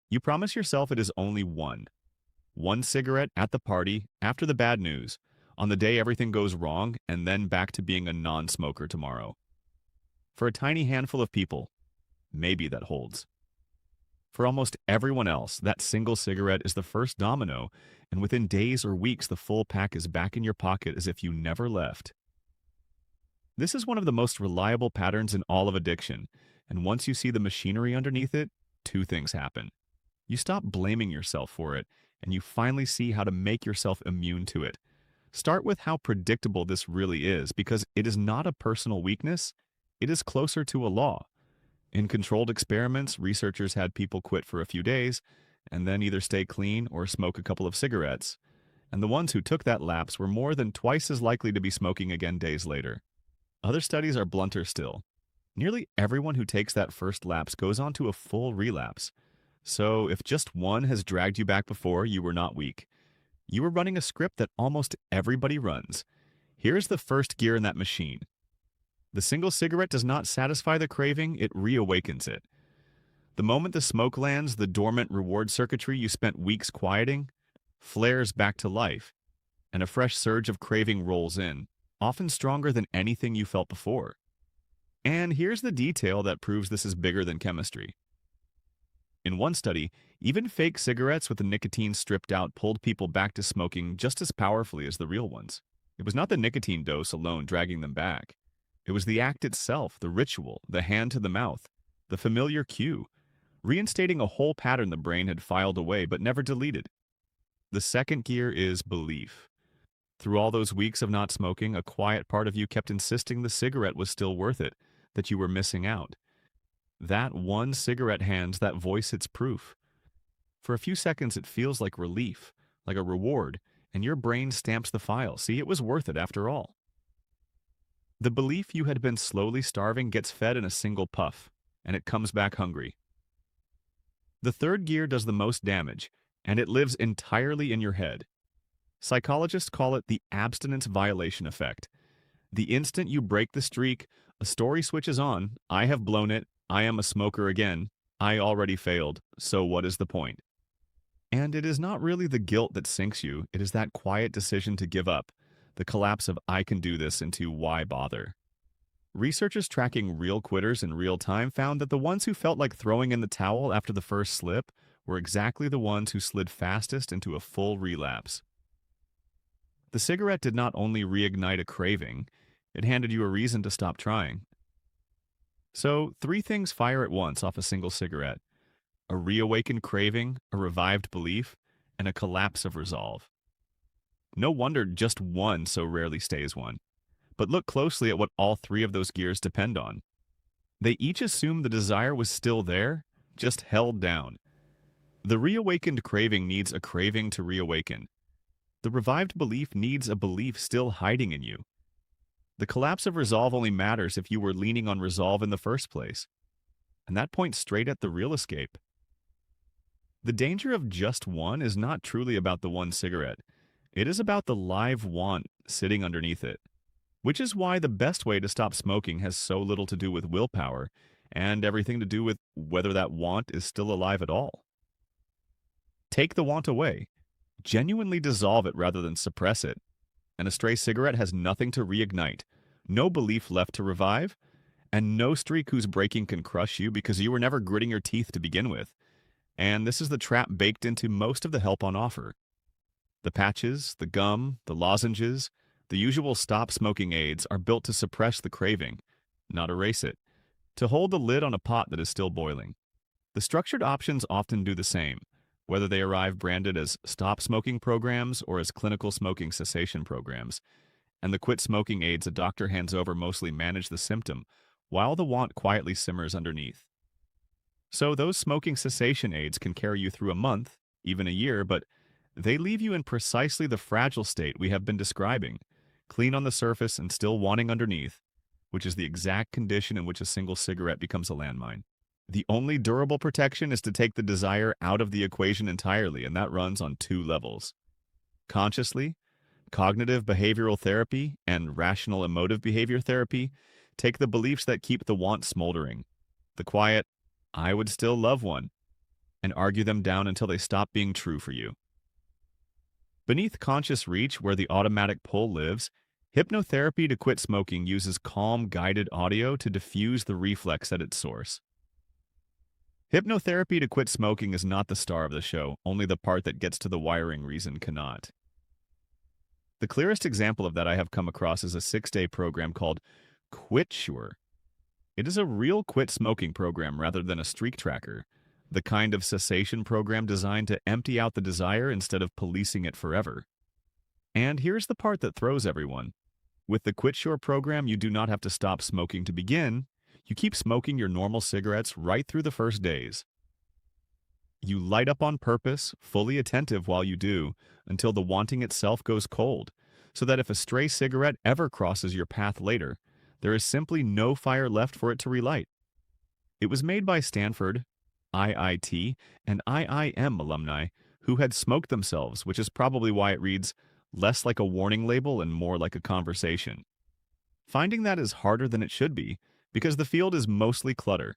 You promise yourself it is only one. One cigarette at the party, after the bad news, on the day everything goes wrong, and then back to being a non-smoker tomorrow. For a tiny handful of people, maybe that holds. For almost everyone else, that single cigarette is the first domino, and within days or weeks, the full pack is back in your pocket as if you never left. This is one of the most reliable patterns in all of addiction, and once you see the machinery underneath it, two things happen. You stop blaming yourself for it, and you finally see how to make yourself immune to it. Start with how predictable this really is, because it is not a personal weakness, it is closer to a law. In controlled experiments, researchers had people quit for a few days, and then either stay clean or smoke a couple of cigarettes. And the ones who took that lapse were more than twice as likely to be smoking again days later. Other studies are blunter still. Nearly everyone who takes that first lapse goes on to a full relapse. So if just one has dragged you back before, you were not weak. You were running a script that almost everybody runs. Here's the first gear in that machine. The single cigarette does not satisfy the craving, it reawakens it. The moment the smoke lands, the dormant reward circuitry you spent weeks quieting flares back to life, and a fresh surge of craving rolls in, often stronger than anything you felt before. And here's the detail that proves this is bigger than chemistry. In one study, even fake cigarettes with the nicotine stripped out pulled people back to smoking just as powerfully as the real ones. It was not the nicotine dose alone dragging them back. It was the act itself, the ritual, the hand to the mouth, the familiar cue, reinstating a whole pattern the brain had filed away but never deleted. The second gear is belief. Through all those weeks of not smoking, a quiet part of you kept insisting the cigarette was still worth it, that you were missing out. That one cigarette hands that voice its proof. For a few seconds it feels like relief, like a reward, and your brain stamps the file. See, it was worth it after all. The belief you had been slowly starving gets fed in a single puff, and it comes back hungry. The third gear does the most damage, and it lives entirely in your head. Psychologists call it the abstinence violation effect. The instant you break the streak, a story switches on. I have blown it. I am a smoker again. I already failed. So what is the point? And it is not really the guilt that sinks you. It is that quiet decision to give up. The collapse of I can do this into why bother. Researchers tracking real quitters in real time found that the ones who felt like throwing in the towel after the first slip were exactly the ones who slid fastest into a full relapse. The cigarette did not only reignite a craving, it handed you a reason to stop trying. So, three things fire at once off a single cigarette: a reawakened craving, a revived belief, and a collapse of resolve. No wonder just one so rarely stays one. But look closely at what all three of those gears depend on. They each assume the desire was still there, just held down. The reawakened craving needs a craving to reawaken. The revived belief needs a belief still hiding in you. The collapse of resolve only matters if you were leaning on resolve in the first place. And that points straight at the real escape. The danger of just one is not truly about the one cigarette. It is about the live want sitting underneath it. Which is why the best way to stop smoking has so little to do with willpower and everything to do with whether that want is still alive at all. Take the want away. Genuinely dissolve it rather than suppress it. And a stray cigarette has nothing to reignite, no belief left to revive, and no streak whose breaking can crush you because you were never gritting your teeth to begin with. And this is the trap baked into most of the help on offer. The patches, the gum, the lozenges, the usual stop-smoking aids are built to suppress the craving, not erase it, to hold the lid on a pot that is still boiling. The structured options often do the same, whether they arrive branded as stop-smoking programs or as clinical smoking cessation programs, and the quit-smoking aids a doctor hands over mostly manage the symptom, while the want quietly simmers underneath. So those smoking cessation aids can carry you through a month, even a year, but they leave you in precisely the fragile state we have been describing, clean on the surface and still wanting underneath, which is the exact condition in which a single cigarette becomes a landmine. The only durable protection is to take the desire out of the equation entirely, and that runs on two levels. Consciously, cognitive behavioral therapy and rational emotive behavior therapy take the beliefs that keep the want smoldering. The quiet, I would still love one. and argue them down until they stop being true for you. Beneath conscious reach, where the automatic pull lives, hypnotherapy to quit smoking uses calm, guided audio to diffuse the reflex at its source. Hypnotherapy to quit smoking is not the star of the show, only the part that gets to the wiring reason cannot. The clearest example of that I have come across is a 6-day program called Quit Sure. It is a real quit smoking program rather than a streak tracker, the kind of cessation program designed to empty out the desire instead of policing it forever. And here's the part that throws everyone. With the Quit Sure program, you do not have to stop smoking to begin. You keep smoking your normal cigarettes right through the first days. You light up on purpose, fully attentive while you do, until the wanting itself goes cold, so that if a stray cigarette ever crosses your path later, there is simply no fire left for it to relight. It was made by Stanford, IIT, and IIM alumni who had smoked themselves, which is probably why it reads less like a warning label and more like a conversation. Finding that is harder than it should be, because the field is mostly clutter.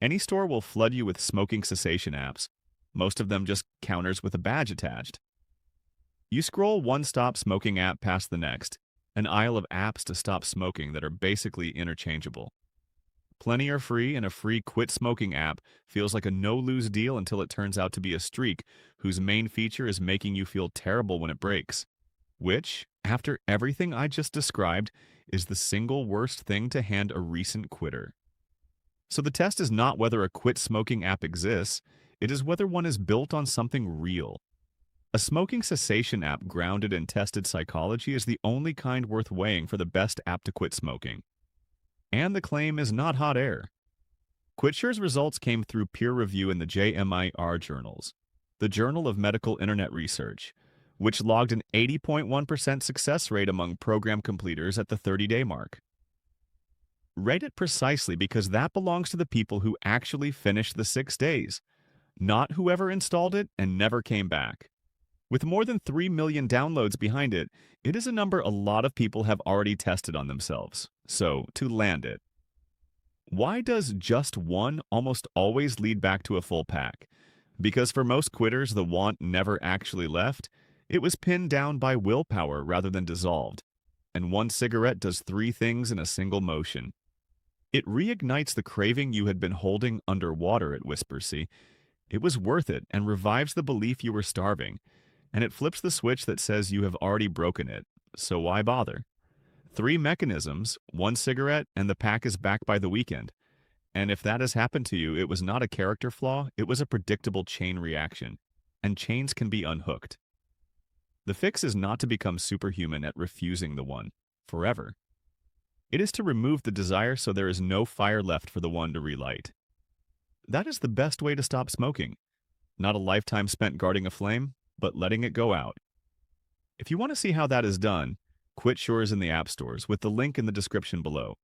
Any store will flood you with smoking cessation apps, most of them just counters with a badge attached. You scroll one stop smoking app past the next, an aisle of apps to stop smoking that are basically interchangeable. Plenty are free, and a free quit smoking app feels like a no-lose deal until it turns out to be a streak whose main feature is making you feel terrible when it breaks, which, after everything I just described, is the single worst thing to hand a recent quitter. So the test is not whether a quit smoking app exists, it is whether one is built on something real. A smoking cessation app grounded in tested psychology is the only kind worth weighing for the best app to quit smoking. And the claim is not hot air. QuitSure's results came through peer review in the JMIR journals, the Journal of Medical Internet Research, which logged an 80.1% success rate among program completers at the 30-day mark. Rate it precisely because that belongs to the people who actually finished the 6 days, not whoever installed it and never came back. With more than 3 million downloads behind it, it is a number a lot of people have already tested on themselves. So, to land it. Why does just one almost always lead back to a full pack? Because for most quitters, the want never actually left. It was pinned down by willpower rather than dissolved. And one cigarette does 3 things in a single motion. It reignites the craving you had been holding underwater, it whispers, see. It was worth it and revives the belief you were starving. And it flips the switch that says you have already broken it, so why bother? 3 mechanisms, 1 cigarette, and the pack is back by the weekend. And if that has happened to you, it was not a character flaw, it was a predictable chain reaction. And chains can be unhooked. The fix is not to become superhuman at refusing the one, forever. It is to remove the desire so there is no fire left for the one to relight. That is the best way to stop smoking. Not a lifetime spent guarding a flame, but letting it go out. If you want to see how that is done, QuitSure is in the app stores with the link in the description below.